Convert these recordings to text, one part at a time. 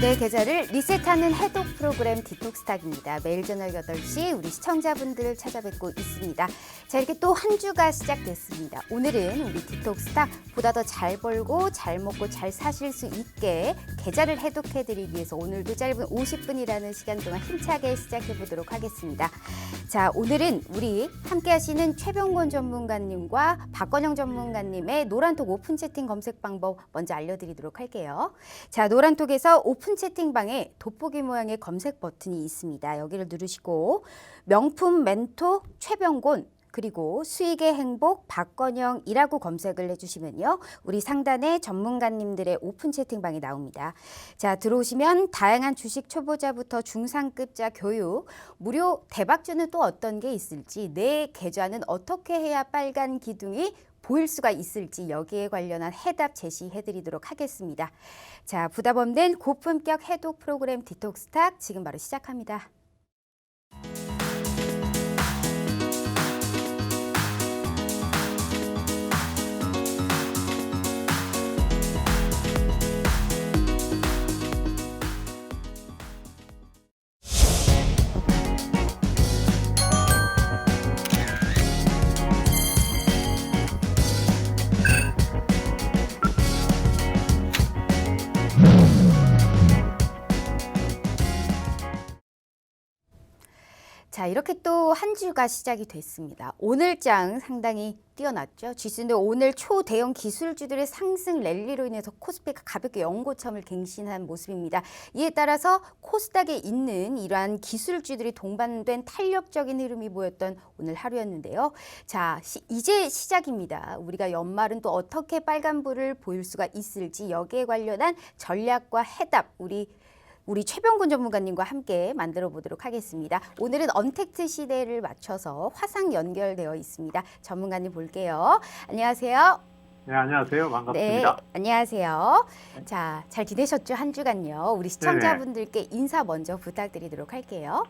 내 계좌를 리셋하는 해독 프로그램 디톡스탁입니다. 매일 저녁 8시 우리 시청자분들 찾아뵙고 있습니다. 자, 이렇게 또 한 주가 시작됐습니다. 오늘은 우리 디톡스탁 보다 더 잘 벌고 잘 먹고 잘 사실 수 있게 계좌를 해독해드리기 위해서 오늘도 짧은 50분이라는 시간 동안 힘차게 시작해 보도록 하겠습니다. 자, 오늘은 우리 함께 하시는 최병곤 전문가님과 박건영 전문가님의 노란톡 오픈 채팅 검색 방법 먼저 알려드리도록 할게요. 자, 노란톡에서 오픈 채팅방에 돋보기 모양의 검색 버튼이 있습니다. 여기를 누르시고 명품 멘토 최병곤 그리고 수익의 행복 박건영이라고 검색을 해주시면요. 우리 상단에 전문가님들의 오픈 채팅방이 나옵니다. 자, 들어오시면 다양한 주식 초보자부터 중상급자 교육, 무료 대박주는 또 어떤 게 있을지, 내 계좌는 어떻게 해야 빨간 기둥이 보일 수가 있을지 여기에 관련한 해답 제시해드리도록 하겠습니다. 자, 부담 없는 고품격 해독 프로그램 디톡스탁 지금 바로 시작합니다. 자, 이렇게 또 한 주가 시작이 됐습니다. 오늘장 상당히 뛰어났죠. 지수는 오늘 초대형 기술주들의 상승 랠리로 인해서 코스피가 가볍게 연고점을 갱신한 모습입니다. 이에 따라서 코스닥에 있는 이러한 기술주들이 동반된 탄력적인 흐름이 보였던 오늘 하루였는데요. 자, 이제 시작입니다. 우리가 연말은 또 어떻게 빨간불을 보일 수가 있을지 여기에 관련한 전략과 해답 우리 최병곤 전문가님과 함께 만들어 보도록 하겠습니다. 오늘은 언택트 시대를 맞춰서 화상 연결되어 있습니다. 전문가님 볼게요. 안녕하세요. 네, 안녕하세요. 반갑습니다. 네, 안녕하세요. 자, 잘 지내셨죠? 한 주간요. 우리 시청자분들께 인사 먼저 부탁드리도록 할게요.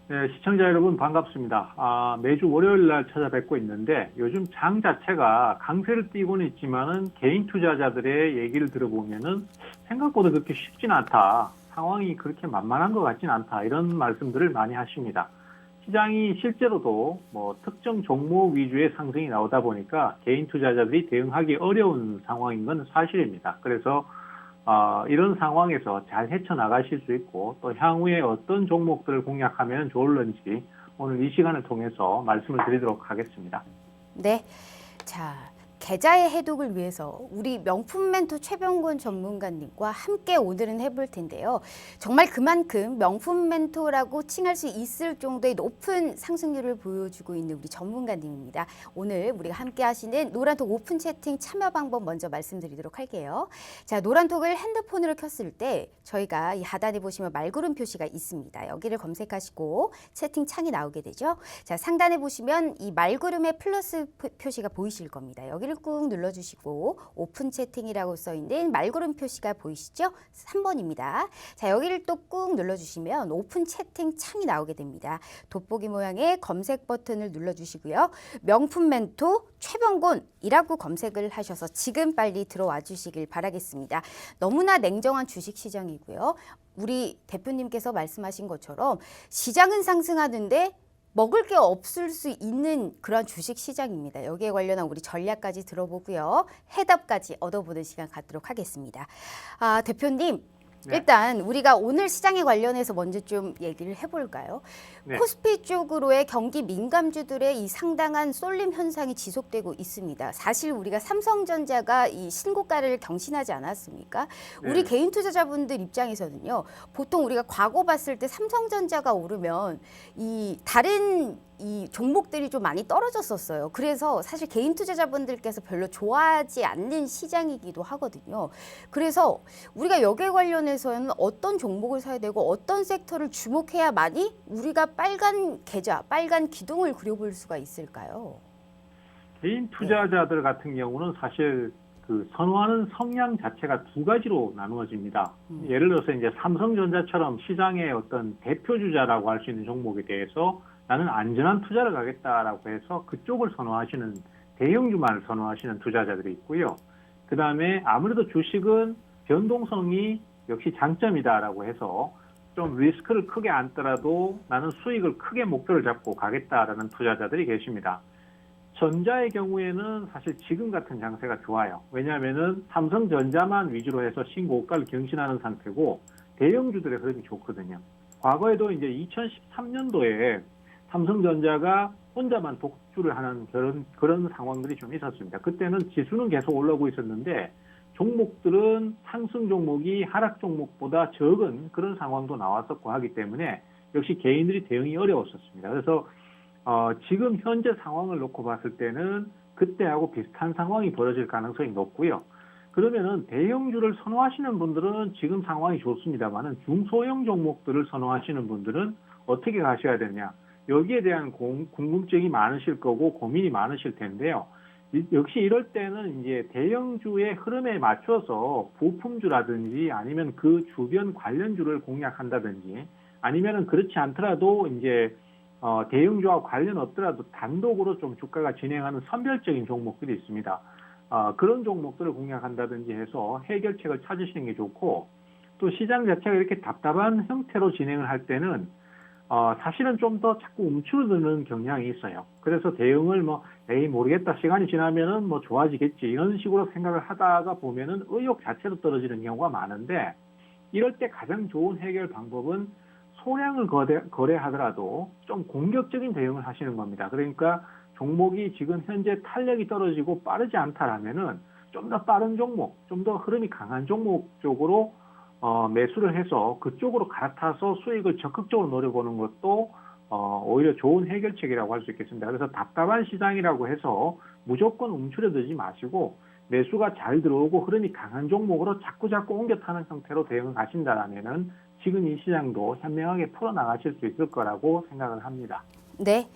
네, 시청자 여러분 반갑습니다. 매주 월요일 날 찾아뵙고 있는데 요즘 장 자체가 강세를 띠고는 있지만은 개인 투자자들의 얘기를 들어보면은 생각보다 그렇게 쉽진 않다. 상황이 그렇게 만만한 것 같진 않다. 이런 말씀들을 많이 하십니다. 시장이 실제로도 특정 종목 위주의 상승이 나오다 보니까 개인 투자자들이 대응하기 어려운 상황인 건 사실입니다. 그래서 이런 상황에서 잘 헤쳐나가실 수 있고 또 향후에 어떤 종목들을 공략하면 좋을런지 오늘 이 시간을 통해서 말씀을 드리도록 하겠습니다. 네. 자, 계좌의 해독을 위해서 우리 명품 멘토 최병곤 전문가님과 함께 오늘은 해볼 텐데요. 정말 그만큼 명품 멘토라고 칭할 수 있을 정도의 높은 상승률을 보여주고 있는 우리 전문가님입니다. 오늘 우리가 함께 하시는 노란톡 오픈 채팅 참여 방법 먼저 말씀드리도록 할게요. 자, 노란톡을 핸드폰으로 켰을 때 저희가 이 하단에 보시면 말구름 표시가 있습니다. 여기를 검색하시고 채팅 창이 나오게 되죠. 자, 상단에 보시면 이 말구름의 플러스 표시가 보이실 겁니다. 여기를 꾹 눌러주시고 오픈 채팅이라고 써있는 말구름 표시가 보이시죠? 3번입니다. 자, 여기를 또 꾹 눌러주시면 오픈 채팅 창이 나오게 됩니다. 돋보기 모양의 검색 버튼을 눌러주시고요. 명품 멘토 최병곤이라고 검색을 하셔서 지금 빨리 들어와 주시길 바라겠습니다. 너무나 냉정한 주식 시장이고요. 우리 대표님께서 말씀하신 것처럼 시장은 상승하는데 먹을 게 없을 수 있는 그런 주식 시장입니다. 여기에 관련한 우리 전략까지 들어보고요. 해답까지 얻어보는 시간 갖도록 하겠습니다. 대표님, 네. 일단 우리가 오늘 시장에 관련해서 먼저 좀 얘기를 해볼까요? 네. 코스피 쪽으로의 경기 민감주들의 이 상당한 쏠림 현상이 지속되고 있습니다. 사실 우리가 삼성전자가 이 신고가를 경신하지 않았습니까? 네. 우리 개인 투자자분들 입장에서는요. 보통 우리가 과거 봤을 때 삼성전자가 오르면 이 다른 이 종목들이 좀 많이 떨어졌었어요. 그래서 사실 개인 투자자분들께서 별로 좋아하지 않는 시장이기도 하거든요. 그래서 우리가 여기에 관련해서는 어떤 종목을 사야 되고 어떤 섹터를 주목해야만이 우리가 빨간 계좌, 빨간 기둥을 그려볼 수가 있을까요? 개인 투자자들 같은 경우는 사실 그 선호하는 성향 자체가 두 가지로 나누어집니다. 예를 들어서 이제 삼성전자처럼 시장의 어떤 대표주자라고 할 수 있는 종목에 대해서 나는 안전한 투자를 가겠다라고 해서 그쪽을 선호하시는 대형주만을 선호하시는 투자자들이 있고요. 그 다음에 아무래도 주식은 변동성이 역시 장점이다라고 해서 좀 리스크를 크게 안더라도 나는 수익을 크게 목표를 잡고 가겠다라는 투자자들이 계십니다. 전자의 경우에는 사실 지금 같은 장세가 좋아요. 왜냐하면은 삼성전자만 위주로 해서 신고가를 경신하는 상태고 대형주들의 흐름이 좋거든요. 과거에도 이제 2013년도에 삼성전자가 혼자만 독주를 하는 그런 상황들이 좀 있었습니다. 그때는 지수는 계속 올라오고 있었는데 종목들은 상승 종목이 하락 종목보다 적은 그런 상황도 나왔었고 하기 때문에 역시 개인들이 대응이 어려웠었습니다. 그래서 지금 현재 상황을 놓고 봤을 때는 그때하고 비슷한 상황이 벌어질 가능성이 높고요. 그러면은 대형주를 선호하시는 분들은 지금 상황이 좋습니다만은 중소형 종목들을 선호하시는 분들은 어떻게 가셔야 되냐? 여기에 대한 궁금증이 많으실 거고 고민이 많으실 텐데요. 역시 이럴 때는 이제 대형주의 흐름에 맞춰서 부품주라든지 아니면 그 주변 관련주를 공략한다든지 아니면은 그렇지 않더라도 이제 대형주와 관련 없더라도 단독으로 좀 주가가 진행하는 선별적인 종목들이 있습니다. 그런 종목들을 공략한다든지 해서 해결책을 찾으시는 게 좋고 또 시장 자체가 이렇게 답답한 형태로 진행을 할 때는 사실은 좀 더 자꾸 움츠러드는 경향이 있어요. 그래서 대응을 모르겠다. 시간이 지나면은 좋아지겠지. 이런 식으로 생각을 하다가 보면은 의욕 자체도 떨어지는 경우가 많은데 이럴 때 가장 좋은 해결 방법은 소량을 거래하더라도 좀 공격적인 대응을 하시는 겁니다. 그러니까 종목이 지금 현재 탄력이 떨어지고 빠르지 않다라면은 좀 더 빠른 종목, 좀 더 흐름이 강한 종목 쪽으로 매수를 해서 그쪽으로 갈아타서 수익을 적극적으로 노려보는 것도 오히려 좋은 해결책이라고 할 수 있겠습니다. 그래서 답답한 시장이라고 해서 무조건 움츠러들지 마시고 매수가 잘 들어오고 흐름이 강한 종목으로 자꾸 옮겨 타는 형태로 대응을 하신다라면은 지금 이 시장도 현명하게 풀어나가실 수 있을 거라고 생각을 합니다. 네.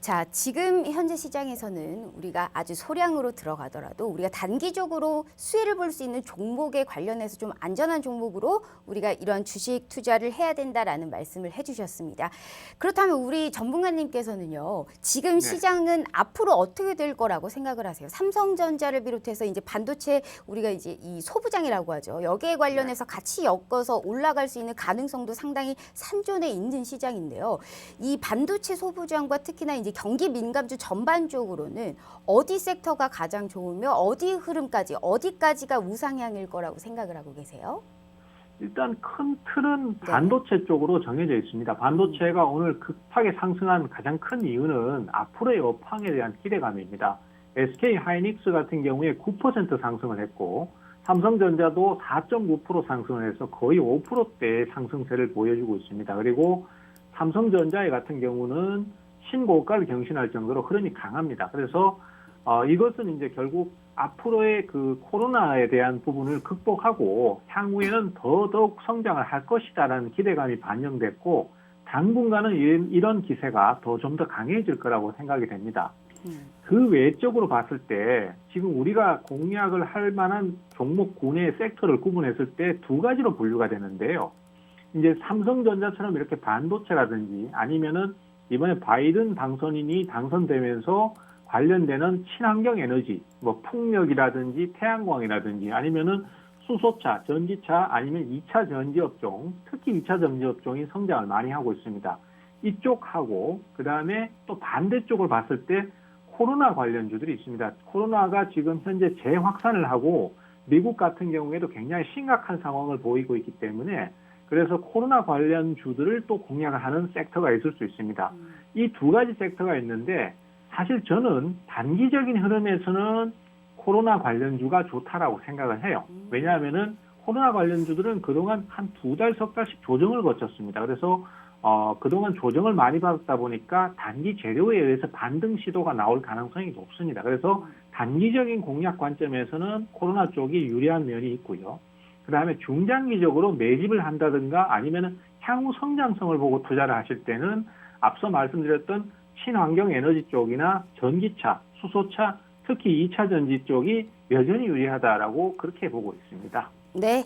자, 지금 현재 시장에서는 우리가 아주 소량으로 들어가더라도 우리가 단기적으로 수혜를 볼 수 있는 종목에 관련해서 좀 안전한 종목으로 우리가 이런 주식 투자를 해야 된다라는 말씀을 해주셨습니다. 그렇다면 우리 전문가님께서는요, 지금 시장은 앞으로 어떻게 될 거라고 생각을 하세요? 삼성전자를 비롯해서 이제 반도체 우리가 이제 이 소부장이라고 하죠. 여기에 관련해서 같이 엮어서 올라갈 수 있는 가능성도 상당히 산존해 있는 시장인데요. 이 반도체 소부장과 특히나 이제 경기 민감주 전반적으로는 어디 섹터가 가장 좋으며 어디 흐름까지 어디까지가 우상향일 거라고 생각을 하고 계세요? 일단 큰 틀은 반도체 쪽으로 정해져 있습니다. 반도체가 오늘 급하게 상승한 가장 큰 이유는 앞으로의 업황에 대한 기대감입니다. SK 하이닉스 같은 경우에 9% 상승을 했고 삼성전자도 4.9% 상승을 해서 거의 5%대의 상승세를 보여주고 있습니다. 그리고 삼성전자 같은 경우는 신고가를 경신할 정도로 흐름이 강합니다. 그래서 이것은 이제 결국 앞으로의 그 코로나에 대한 부분을 극복하고 향후에는 더더욱 성장을 할 것이다라는 기대감이 반영됐고 당분간은 이런 기세가 좀 더 강해질 거라고 생각이 됩니다. 그 외적으로 봤을 때 지금 우리가 공략을 할 만한 종목군의 섹터를 구분했을 때 두 가지로 분류가 되는데요. 이제 삼성전자처럼 이렇게 반도체라든지 아니면은 이번에 바이든 당선인이 당선되면서 관련되는 친환경 에너지, 풍력이라든지 태양광이라든지 아니면은 수소차, 전기차 아니면 2차 전지 업종, 특히 2차 전지 업종이 성장을 많이 하고 있습니다. 이쪽하고 그다음에 또 반대쪽을 봤을 때 코로나 관련주들이 있습니다. 코로나가 지금 현재 재확산을 하고 미국 같은 경우에도 굉장히 심각한 상황을 보이고 있기 때문에 그래서 코로나 관련 주들을 또 공략을 하는 섹터가 있을 수 있습니다. 이 두 가지 섹터가 있는데 사실 저는 단기적인 흐름에서는 코로나 관련주가 좋다라고 생각을 해요. 왜냐하면은 코로나 관련주들은 그동안 한 2달, 석 달씩 조정을 거쳤습니다. 그래서 그동안 조정을 많이 받았다 보니까 단기 재료에 의해서 반등 시도가 나올 가능성이 높습니다. 그래서 단기적인 공략 관점에서는 코로나 쪽이 유리한 면이 있고요. 그 다음에 중장기적으로 매집을 한다든가 아니면 향후 성장성을 보고 투자를 하실 때는 앞서 말씀드렸던 친환경 에너지 쪽이나 전기차, 수소차, 특히 2차 전지 쪽이 여전히 유리하다라고 그렇게 보고 있습니다. 네.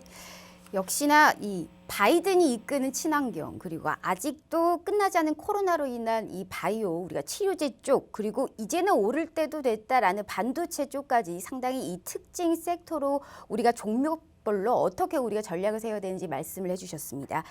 역시나 이 바이든이 이끄는 친환경 그리고 아직도 끝나지 않은 코로나로 인한 이 바이오 우리가 치료제 쪽 그리고 이제는 오를 때도 됐다라는 반도체 쪽까지 상당히 이 특징 섹터로 우리가 종목 종목별로 어떻게 우리가 전략을 세워야 되는지 말씀을 해주셨습니다.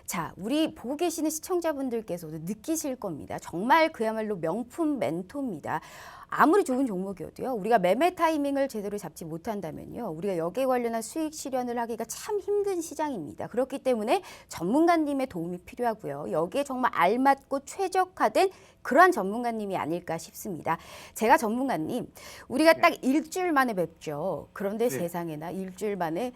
자, 우리 보고 계시는 시청자분들께서도 느끼실 겁니다. 정말 그야말로 명품 멘토입니다. 아무리 좋은 종목이어도요, 우리가 매매 타이밍을 제대로 잡지 못한다면요, 우리가 여기에 관련한 수익 실현을 하기가 참 힘든 시장입니다. 그렇기 때문에 전문가님의 도움이 필요하고요. 여기에 정말 알맞고 최적화된 그러한 전문가님이 아닐까 싶습니다. 제가 전문가님, 우리가 딱 일주일 만에 뵙죠. 그런데 세상에나 일주일 만에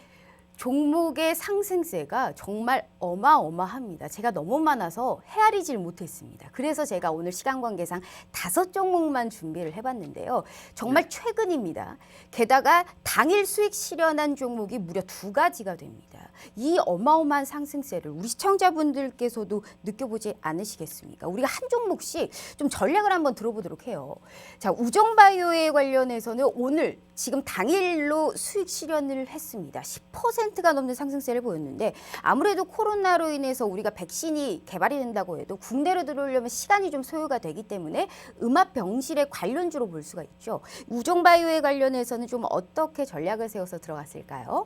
종목의 상승세가 정말 어마어마합니다. 제가 너무 많아서 헤아리질 못했습니다. 그래서 제가 오늘 시간 관계상 5종목만 준비를 해봤는데요. 정말 최근입니다. 게다가 당일 수익 실현한 종목이 무려 2가지가 됩니다. 이 어마어마한 상승세를 우리 시청자분들께서도 느껴보지 않으시겠습니까? 우리가 한 종목씩 좀 전략을 한번 들어보도록 해요. 자, 우정바이오에 관련해서는 오늘 지금 당일로 수익 실현을 했습니다. 10%가 넘는 상승세를 보였는데 아무래도 코로나로 인해서 우리가 백신이 개발이 된다고 해도 국내로 들어오려면 시간이 좀 소요가 되기 때문에 음압병실의 관련주로 볼 수가 있죠. 우정바이오에 관련해서는 좀 어떻게 전략을 세워서 들어갔을까요?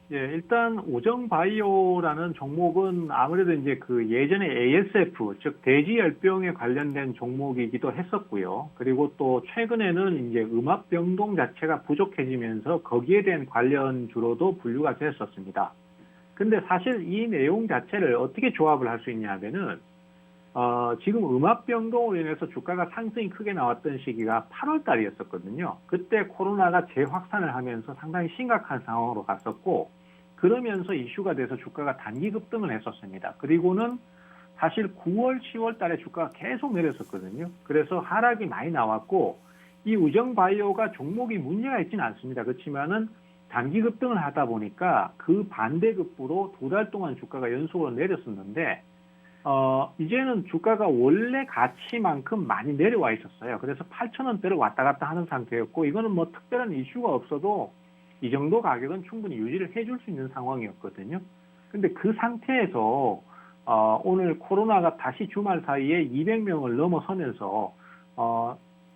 예, 일단 우정바이오라는 종목은 아무래도 이제 그 예전에 ASF, 즉 대지열병에 관련된 종목이기도 했었고요. 그리고 또 최근에는 이제 음압병동 자체가 부족해지면서 거기에 대한 관련주로도 분류가 됐었습니다. 근데 사실 이 내용 자체를 어떻게 조합을 할 수 있냐 하면은 지금 음압병동으로 인해서 주가가 상승이 크게 나왔던 시기가 8월 달이었었거든요. 그때 코로나가 재확산을 하면서 상당히 심각한 상황으로 갔었고, 그러면서 이슈가 돼서 주가가 단기 급등을 했었습니다. 그리고는 사실 9월, 10월 달에 주가가 계속 내렸었거든요. 그래서 하락이 많이 나왔고, 이 우정바이오가 종목이 문제가 있지는 않습니다. 그렇지만은 단기 급등을 하다 보니까 그 반대급부로 2달 동안 주가가 연속으로 내렸었는데, 이제는 주가가 원래 가치만큼 많이 내려와 있었어요. 그래서 8,000원대를 왔다 갔다 하는 상태였고, 이거는 뭐 특별한 이슈가 없어도 이 정도 가격은 충분히 유지를 해줄 수 있는 상황이었거든요. 근데 그 상태에서 오늘 코로나가 다시 주말 사이에 200명을 넘어서면서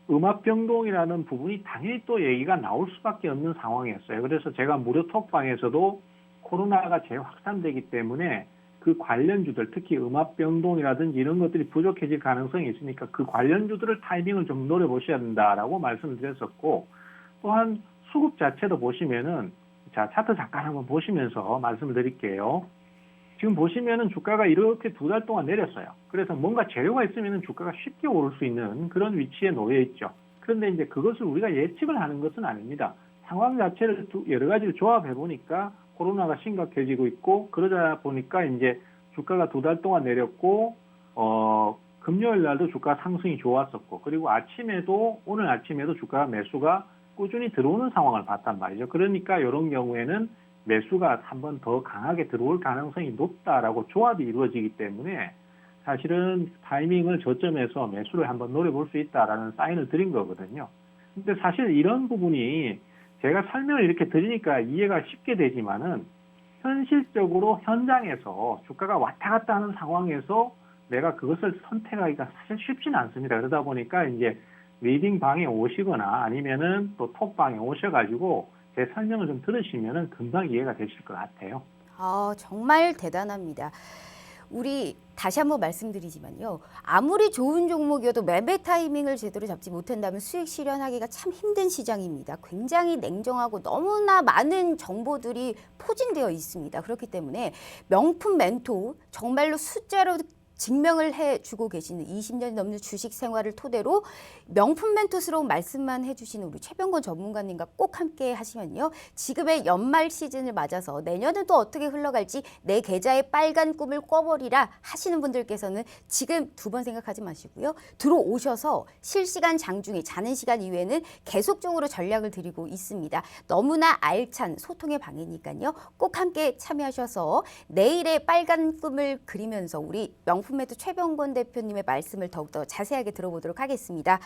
음압병동이라는 부분이 당연히 또 얘기가 나올 수밖에 없는 상황이었어요. 그래서 제가 무료 톡방에서도 코로나가 재확산되기 때문에 그 관련주들, 특히 음압병동이라든지 이런 것들이 부족해질 가능성이 있으니까 그 관련주들을 타이밍을 좀 노려보셔야 된다라고 말씀을 드렸었고, 또한 수급 자체도 보시면은, 자, 차트 잠깐 한번 보시면서 말씀을 드릴게요. 지금 보시면은 주가가 이렇게 2달 동안 내렸어요. 그래서 뭔가 재료가 있으면은 주가가 쉽게 오를 수 있는 그런 위치에 놓여 있죠. 그런데 이제 그것을 우리가 예측을 하는 것은 아닙니다. 상황 자체를 여러 가지를 조합해 보니까 코로나가 심각해지고 있고, 그러다 보니까 이제 주가가 2달 동안 내렸고, 금요일 날도 주가 상승이 좋았었고, 그리고 오늘 아침에도 주가 매수가 꾸준히 들어오는 상황을 봤단 말이죠. 그러니까 이런 경우에는 매수가 한 번 더 강하게 들어올 가능성이 높다라고 조합이 이루어지기 때문에 사실은 타이밍을 저점에서 매수를 한번 노려볼 수 있다라는 사인을 드린 거거든요. 근데 사실 이런 부분이 제가 설명을 이렇게 드리니까 이해가 쉽게 되지만은 현실적으로 현장에서 주가가 왔다 갔다 하는 상황에서 내가 그것을 선택하기가 사실 쉽지는 않습니다. 그러다 보니까 이제 리딩 방에 오시거나 아니면은 또 톡방에 오셔가지고 제 설명을 좀 들으시면은 금방 이해가 되실 것 같아요. 정말 대단합니다. 우리 다시 한번 말씀드리지만요. 아무리 좋은 종목이어도 매매 타이밍을 제대로 잡지 못한다면 수익 실현하기가 참 힘든 시장입니다. 굉장히 냉정하고 너무나 많은 정보들이 포진되어 있습니다. 그렇기 때문에 명품 멘토, 정말로 숫자로 증명을 해주고 계시는 20년이 넘는 주식 생활을 토대로 명품 멘토스러운 말씀만 해주시는 우리 최병권 전문가님과 꼭 함께 하시면요. 지금의 연말 시즌을 맞아서 내년은 또 어떻게 흘러갈지 내 계좌에 빨간 꿈을 꿔버리라 하시는 분들께서는 지금 2번 생각하지 마시고요. 들어오셔서 실시간 장중에 자는 시간 이외에는 계속적으로 전략을 드리고 있습니다. 너무나 알찬 소통의 방이니까요. 꼭 함께 참여하셔서 내일의 빨간 꿈을 그리면서 우리 명품 멘토 최병권 대표님의 말씀을 더욱더 자세하게 들어보도록 하겠습니다.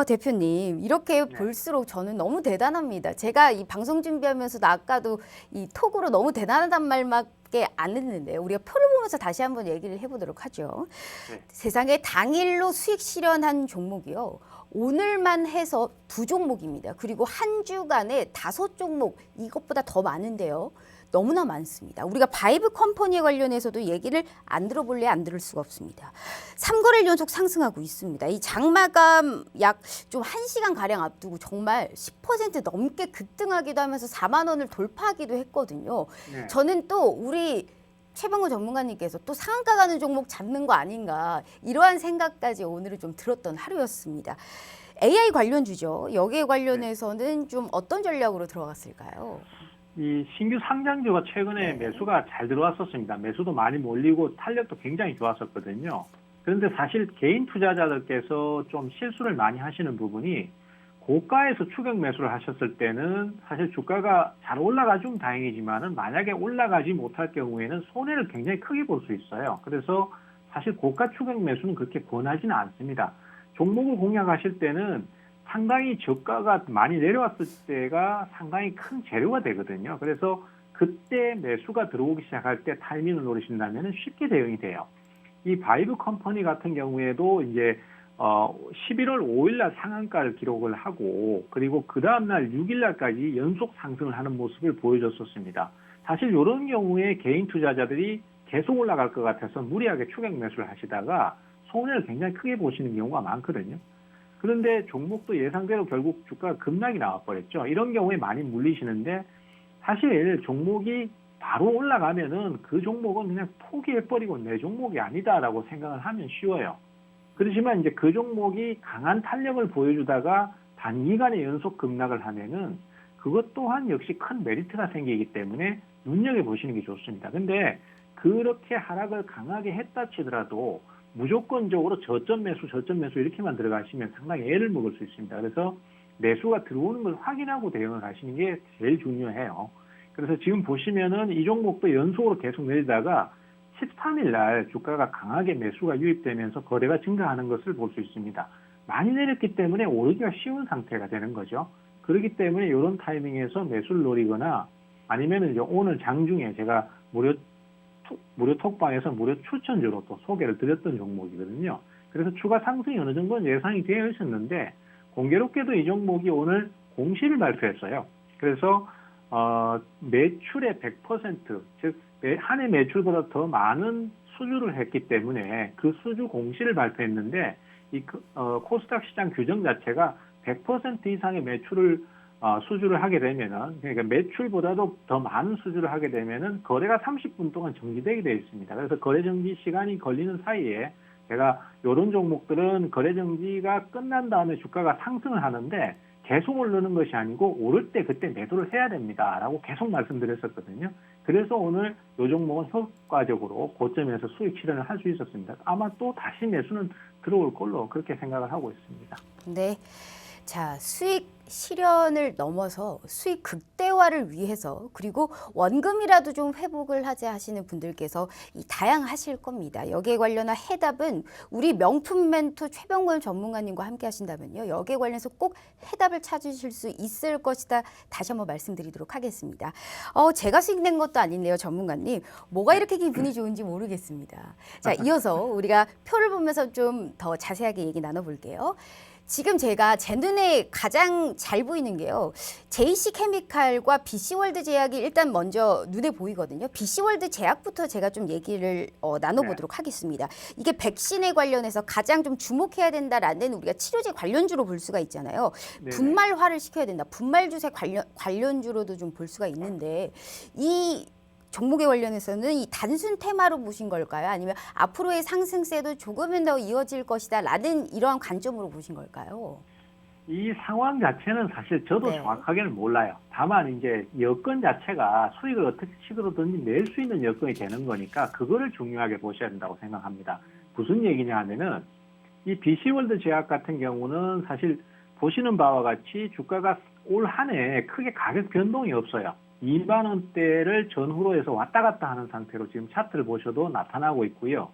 대표님, 이렇게 볼수록 저는 너무 대단합니다. 제가 이 방송 준비하면서도 아까도 이 톡으로 너무 대단하단 말밖에 안 했는데요. 우리가 표를 보면서 다시 한번 얘기를 해보도록 하죠. 세상에 당일로 수익 실현한 종목이요. 오늘만 해서 2종목입니다. 그리고 한 주간에 5종목, 이것보다 더 많은데요. 너무나 많습니다. 우리가 바이브 컴퍼니에 관련해서도 얘기를 안 들어볼래 안 들을 수가 없습니다. 3거래일 연속 상승하고 있습니다. 이 장마감 약 좀 1시간 가량 앞두고 정말 10% 넘게 급등하기도 하면서 4만 원을 돌파하기도 했거든요. 네. 저는 또 우리 최병호 전문가님께서 또 상한가 가는 종목 잡는 거 아닌가 이러한 생각까지 오늘은 좀 들었던 하루였습니다. AI 관련주죠. 여기에 관련해서는 좀 어떤 전략으로 들어갔을까요? 이 신규 상장주가 최근에 네. 매수가 잘 들어왔었습니다. 매수도 많이 몰리고 탄력도 굉장히 좋았었거든요. 그런데 사실 개인 투자자들께서 좀 실수를 많이 하시는 부분이 고가에서 추격 매수를 하셨을 때는 사실 주가가 잘 올라가주면 다행이지만은 만약에 올라가지 못할 경우에는 손해를 굉장히 크게 볼 수 있어요. 그래서 사실 고가 추격 매수는 그렇게 권하지는 않습니다. 종목을 공략하실 때는 상당히 저가가 많이 내려왔을 때가 상당히 큰 재료가 되거든요. 그래서 그때 매수가 들어오기 시작할 때 타이밍을 노리신다면 쉽게 대응이 돼요. 이 바이브 컴퍼니 같은 경우에도 이제 11월 5일 날 상한가를 기록을 하고 그리고 그 다음날 6일 날까지 연속 상승을 하는 모습을 보여줬었습니다. 사실 이런 경우에 개인 투자자들이 계속 올라갈 것 같아서 무리하게 추격 매수를 하시다가 손해를 굉장히 크게 보시는 경우가 많거든요. 그런데 종목도 예상대로 결국 주가가 급락이 나와버렸죠. 이런 경우에 많이 물리시는데 사실 종목이 바로 올라가면은 그 종목은 그냥 포기해버리고 내 종목이 아니다라고 생각을 하면 쉬워요. 그렇지만 이제 그 종목이 강한 탄력을 보여주다가 단기간에 연속 급락을 하면은 그것 또한 역시 큰 메리트가 생기기 때문에 눈여겨보시는 게 좋습니다. 근데 그렇게 하락을 강하게 했다 치더라도 무조건적으로 저점 매수 이렇게만 들어가시면 상당히 애를 먹을 수 있습니다. 그래서 매수가 들어오는 걸 확인하고 대응을 하시는 게 제일 중요해요. 그래서 지금 보시면은 이 종목도 연속으로 계속 내리다가 13일 날 주가가 강하게 매수가 유입되면서 거래가 증가하는 것을 볼 수 있습니다. 많이 내렸기 때문에 오르기가 쉬운 상태가 되는 거죠. 그렇기 때문에 이런 타이밍에서 매수를 노리거나 아니면 이제 오늘 장중에 제가 무료 톡방에서 무료 추천주로 또 소개를 드렸던 종목이거든요. 그래서 추가 상승이 어느 정도는 예상이 되어 있었는데 공교롭게도 이 종목이 오늘 공시를 발표했어요. 그래서 매출의 100%, 즉 한 해 매출보다 더 많은 수주를 했기 때문에 그 수주 공시를 발표했는데 이 코스닥 시장 규정 자체가 100% 이상의 매출을 수주를 하게 되면은 그러니까 매출보다도 더 많은 수주를 하게 되면은 거래가 30분 동안 정지되게 되어 있습니다. 그래서 거래 정지 시간이 걸리는 사이에 제가 이런 종목들은 거래 정지가 끝난 다음에 주가가 상승을 하는데 계속 오르는 것이 아니고 오를 때 그때 매도를 해야 됩니다라고 계속 말씀드렸었거든요. 그래서 오늘 이 종목은 효과적으로 고점에서 수익 실현을 할 수 있었습니다. 아마 또 다시 매수는 들어올 걸로 그렇게 생각을 하고 있습니다. 네. 자, 수익 실현을 넘어서 수익 극대화를 위해서 그리고 원금이라도 좀 회복을 하자 하시는 분들께서 다양하실 겁니다. 여기에 관련한 해답은 우리 명품 멘토 최병권 전문가님과 함께 하신다면요. 여기에 관련해서 꼭 해답을 찾으실 수 있을 것이다. 다시 한번 말씀드리도록 하겠습니다. 제가 수익낸 것도 아닌데요, 전문가님. 뭐가 이렇게 기분이 좋은지 모르겠습니다. 자, 이어서 우리가 표를 보면서 좀 더 자세하게 얘기 나눠볼게요. 지금 제가 제 눈에 가장 잘 보이는 게요. JC케미칼과 BC월드 제약이 일단 먼저 눈에 보이거든요. BC월드 제약부터 제가 좀 얘기를 나눠보도록 하겠습니다. 이게 백신에 관련해서 가장 좀 주목해야 된다라는 우리가 치료제 관련주로 볼 수가 있잖아요. 네네. 분말화를 시켜야 된다. 분말주세 관련주로도 좀 볼 수가 있는데 이 종목에 관련해서는 이 단순 테마로 보신 걸까요? 아니면 앞으로의 상승세도 조금은 더 이어질 것이다라는 이러한 관점으로 보신 걸까요? 이 상황 자체는 사실 저도 네. 정확하게는 몰라요. 다만 이제 여건 자체가 수익을 어떻게 식으로든지 낼 수 있는 여건이 되는 거니까 그거를 중요하게 보셔야 된다고 생각합니다. 무슨 얘기냐 하면은 이 BC월드 제약 같은 경우는 사실 보시는 바와 같이 주가가 올 한 해 크게 가격 변동이 없어요. 2만 원대를 전후로 해서 왔다 갔다 하는 상태로 지금 차트를 보셔도 나타나고 있고요.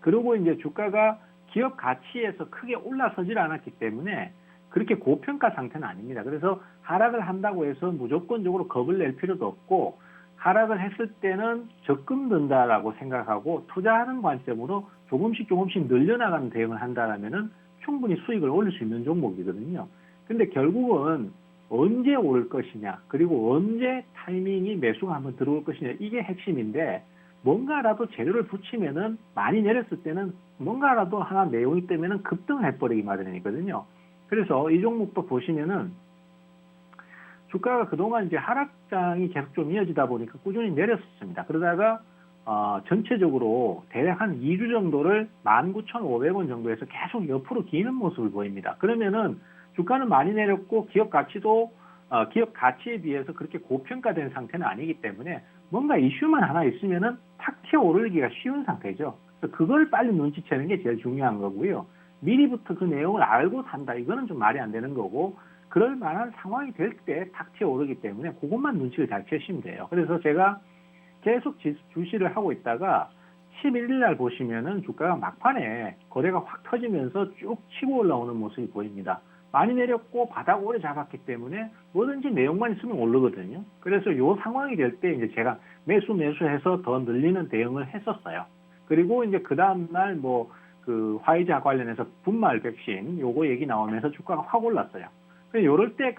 그리고 이제 주가가 기업 가치에서 크게 올라서질 않았기 때문에 그렇게 고평가 상태는 아닙니다. 그래서 하락을 한다고 해서 무조건적으로 겁을 낼 필요도 없고 하락을 했을 때는 적금 든다라고 생각하고 투자하는 관점으로 조금씩 늘려나가는 대응을 한다라면은 충분히 수익을 올릴 수 있는 종목이거든요. 근데 결국은 언제 오를 것이냐, 그리고 언제 타이밍이 매수가 한번 들어올 것이냐, 이게 핵심인데, 뭔가라도 재료를 붙이면은 많이 내렸을 때는 뭔가라도 하나 내용이 뜨면은 급등을 해버리기 마련이거든요. 그래서 이 종목도 보시면은 주가가 그동안 이제 하락장이 계속 좀 이어지다 보니까 꾸준히 내렸었습니다. 그러다가 전체적으로 대략 한 2주 정도를 19,500원 정도에서 계속 옆으로 기는 모습을 보입니다. 그러면은 주가는 많이 내렸고 기업 가치도 기업 가치에 비해서 그렇게 고평가된 상태는 아니기 때문에 뭔가 이슈만 하나 있으면은 탁 튀어 오르기가 쉬운 상태죠. 그래서 그걸 빨리 눈치채는 게 제일 중요한 거고요. 미리부터 그 내용을 알고 산다, 이거는 좀 말이 안 되는 거고, 그럴 만한 상황이 될 때 탁 튀어 오르기 때문에 그것만 눈치를 잘 채시면 돼요. 그래서 제가 계속 주시를 하고 있다가 11일 날 보시면은 주가가 막판에 거래가 확 터지면서 쭉 치고 올라오는 모습이 보입니다. 많이 내렸고 바닥 오래 잡았기 때문에 뭐든지 내용만 있으면 오르거든요. 그래서 이 상황이 될 때 이제 제가 매수해서 더 늘리는 대응을 했었어요. 그리고 이제 그 다음날 그 화이자 관련해서 분말 백신 요거 얘기 나오면서 주가가 확 올랐어요. 요럴 때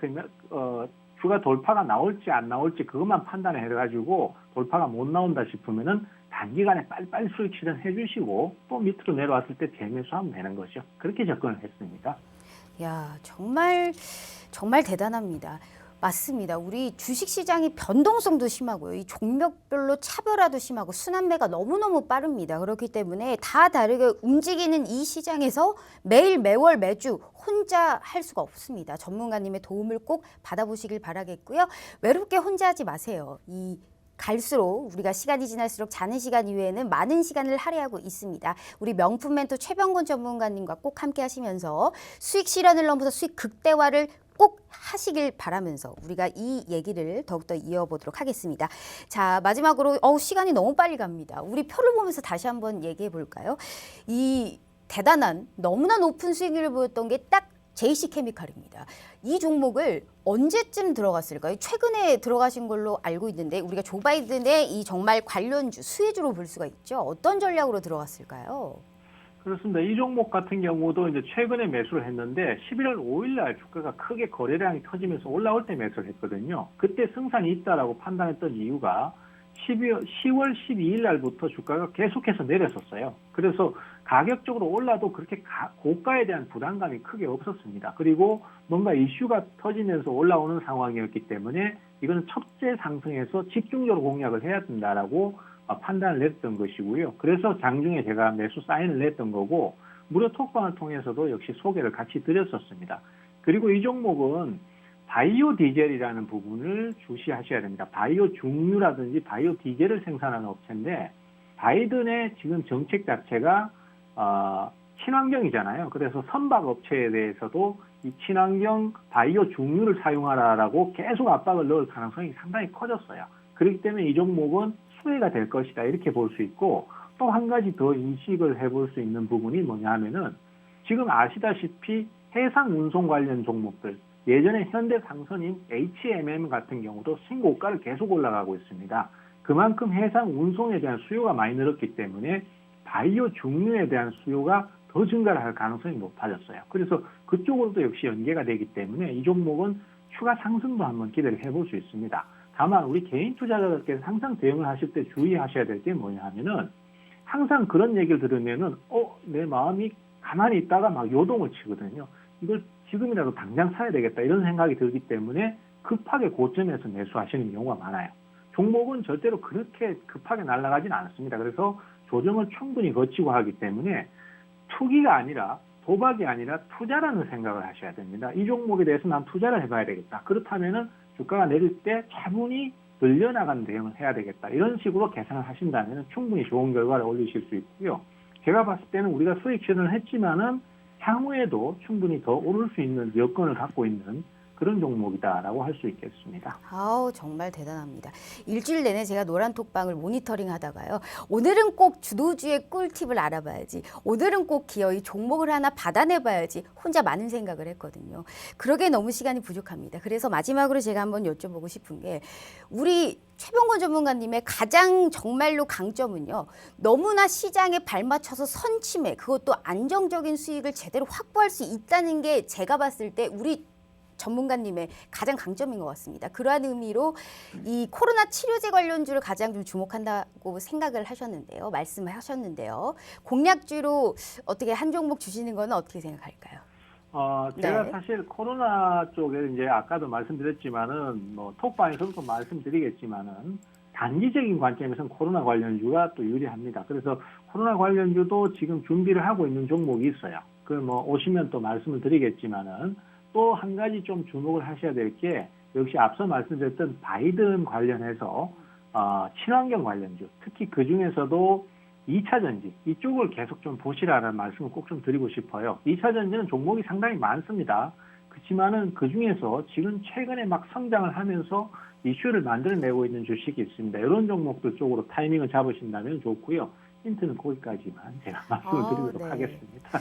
주가 돌파가 나올지 안 나올지 그것만 판단을 해가지고 돌파가 못 나온다 싶으면은 단기간에 빨리빨리 수익 실현해 주시고 또 밑으로 내려왔을 때 재매수하면 되는 거죠. 그렇게 접근을 했습니다. 야, 정말 대단합니다. 맞습니다. 우리 주식시장이 변동성도 심하고요. 이 종목별로 차별화도 심하고 순환매가 너무너무 빠릅니다. 그렇기 때문에 다 다르게 움직이는 이 시장에서 매일 매월 매주 혼자 할 수가 없습니다. 전문가님의 도움을 꼭 받아보시길 바라겠고요. 외롭게 혼자 하지 마세요. 갈수록 우리가 시간이 지날수록 자는 시간 이외에는 많은 시간을 할애하고 있습니다. 우리 명품 멘토 최병곤 전문가님과 꼭 함께 하시면서 수익 실현을 넘어서 수익 극대화를 꼭 하시길 바라면서 우리가 이 얘기를 더욱더 이어보도록 하겠습니다. 자, 마지막으로 시간이 너무 빨리 갑니다. 우리 표를 보면서 다시 한번 얘기해 볼까요? 이 대단한 너무나 높은 수익률을 보였던 게 딱 JC케미칼입니다. 이 종목을 언제쯤 들어갔을까요? 최근에 들어가신 걸로 알고 있는데 우리가 조 바이든의 이 정말 관련주, 수혜주로 볼 수가 있죠. 어떤 전략으로 들어갔을까요? 그렇습니다. 이 종목 같은 경우도 이제 최근에 매수를 했는데 11월 5일 날 주가가 크게 거래량이 터지면서 올라올 때 매수를 했거든요. 그때 승산이 있다라고 판단했던 이유가 10월 12일 날부터 주가가 계속해서 내렸었어요. 그래서 가격적으로 올라도 그렇게 고가에 대한 부담감이 크게 없었습니다. 그리고 뭔가 이슈가 터지면서 올라오는 상황이었기 때문에 이거는 첫째 상승에서 집중적으로 공략을 해야 된다라고 판단을 냈던 것이고요. 그래서 장중에 제가 매수 사인을 냈던 거고 무료 톡방을 통해서도 역시 소개를 같이 드렸었습니다. 그리고 이 종목은 바이오 디젤이라는 부분을 주시하셔야 됩니다. 바이오 중류라든지 바이오 디젤을 생산하는 업체인데 바이든의 지금 정책 자체가 친환경이잖아요. 그래서 선박 업체에 대해서도 이 친환경 바이오 중류를 사용하라라고 계속 압박을 넣을 가능성이 상당히 커졌어요. 그렇기 때문에 이 종목은 수혜가 될 것이다, 이렇게 볼 수 있고, 또 한 가지 더 인식을 해볼 수 있는 부분이 뭐냐 하면은 지금 아시다시피 해상 운송 관련 종목들, 예전에 현대상선인 HMM 같은 경우도 신고가를 계속 올라가고 있습니다. 그만큼 해상 운송에 대한 수요가 많이 늘었기 때문에 바이오 중류에 대한 수요가 더 증가를 할 가능성이 높아졌어요. 그래서 그쪽으로도 역시 연계가 되기 때문에 이 종목은 추가 상승도 한번 기대를 해볼 수 있습니다. 다만 우리 개인 투자자들께서 항상 대응을 하실 때 주의하셔야 될 게 뭐냐 하면은 항상 그런 얘기를 들으면은 내 마음이 가만히 있다가 막 요동을 치거든요. 이걸 지금이라도 당장 사야 되겠다, 이런 생각이 들기 때문에 급하게 고점에서 매수하시는 경우가 많아요. 종목은 절대로 그렇게 급하게 날아가진 않습니다. 그래서 조정을 충분히 거치고 하기 때문에 투기가 아니라 도박이 아니라 투자라는 생각을 하셔야 됩니다. 이 종목에 대해서 난 투자를 해봐야 되겠다. 그렇다면은 주가가 내릴 때 차분히 늘려나가는 대응을 해야 되겠다. 이런 식으로 계산을 하신다면 충분히 좋은 결과를 올리실 수 있고요. 제가 봤을 때는 우리가 수익 실현을 했지만은 향후에도 충분히 더 오를 수 있는 여건을 갖고 있는 그런 종목이다라고 할 수 있겠습니다. 아우 정말 대단합니다. 일주일 내내 제가 노란톡방을 모니터링 하다가요. 오늘은 꼭 주도주의 꿀팁을 알아봐야지. 오늘은 꼭 기어이 종목을 하나 받아내봐야지. 혼자 많은 생각을 했거든요. 그러게 너무 시간이 부족합니다. 그래서 마지막으로 제가 한번 여쭤보고 싶은 게 우리 최병권 전문가님의 가장 정말로 강점은요. 너무나 시장에 발맞춰서 선침해 그것도 안정적인 수익을 제대로 확보할 수 있다는 게 제가 봤을 때 우리 전문가님의 가장 강점인 것 같습니다. 그러한 의미로 이 코로나 치료제 관련주를 가장 좀 주목한다고 생각을 하셨는데요. 말씀을 하셨는데요. 공략주로 어떻게 한 종목 주시는 거는 어떻게 생각할까요? 제가 네. 사실 코로나 쪽에 이제 아까도 말씀드렸지만은 뭐 톡방에서도 말씀드리겠지만은 단기적인 관점에서는 코로나 관련주가 또 유리합니다. 그래서 코로나 관련주도 지금 준비를 하고 있는 종목이 있어요. 그 뭐 오시면 또 말씀을 드리겠지만은 또 한 가지 좀 주목을 하셔야 될 게 역시 앞서 말씀드렸던 바이든 관련해서 친환경 관련주, 특히 그 중에서도 2차 전지 이쪽을 계속 좀 보시라는 말씀을 꼭 좀 드리고 싶어요. 2차 전지는 종목이 상당히 많습니다. 그렇지만은 그 중에서 지금 최근에 막 성장을 하면서 이슈를 만들어내고 있는 주식이 있습니다. 이런 종목들 쪽으로 타이밍을 잡으신다면 좋고요. 힌트는 거기까지만 제가 말씀을 드리도록 네. 하겠습니다.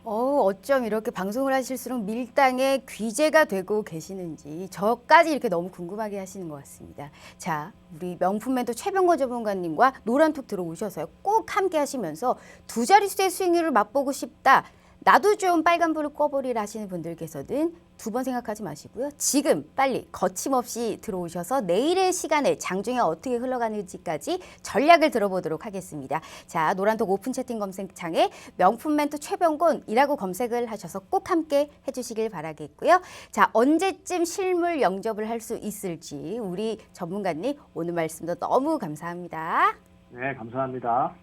어쩜 이렇게 방송을 하실수록 밀당에 귀재가 되고 계시는지 저까지 이렇게 너무 궁금하게 하시는 것 같습니다. 자, 우리 명품 멘토 최병권 전문가님과 노란톡 들어오셔서요. 꼭 함께 하시면서 두 자릿수의 수익률을 맛보고 싶다. 나도 좀 빨간불을 꺼버리라 하시는 분들께서는 두 번 생각하지 마시고요. 지금 빨리 거침없이 들어오셔서 내일의 시간에 장중에 어떻게 흘러가는지까지 전략을 들어보도록 하겠습니다. 자, 노란톡 오픈 채팅 검색창에 명품 멘토 최병권이라고 검색을 하셔서 꼭 함께 해주시길 바라겠고요. 자, 언제쯤 실물 영접을 할 수 있을지 우리 전문가님 오늘 말씀도 너무 감사합니다. 네, 감사합니다.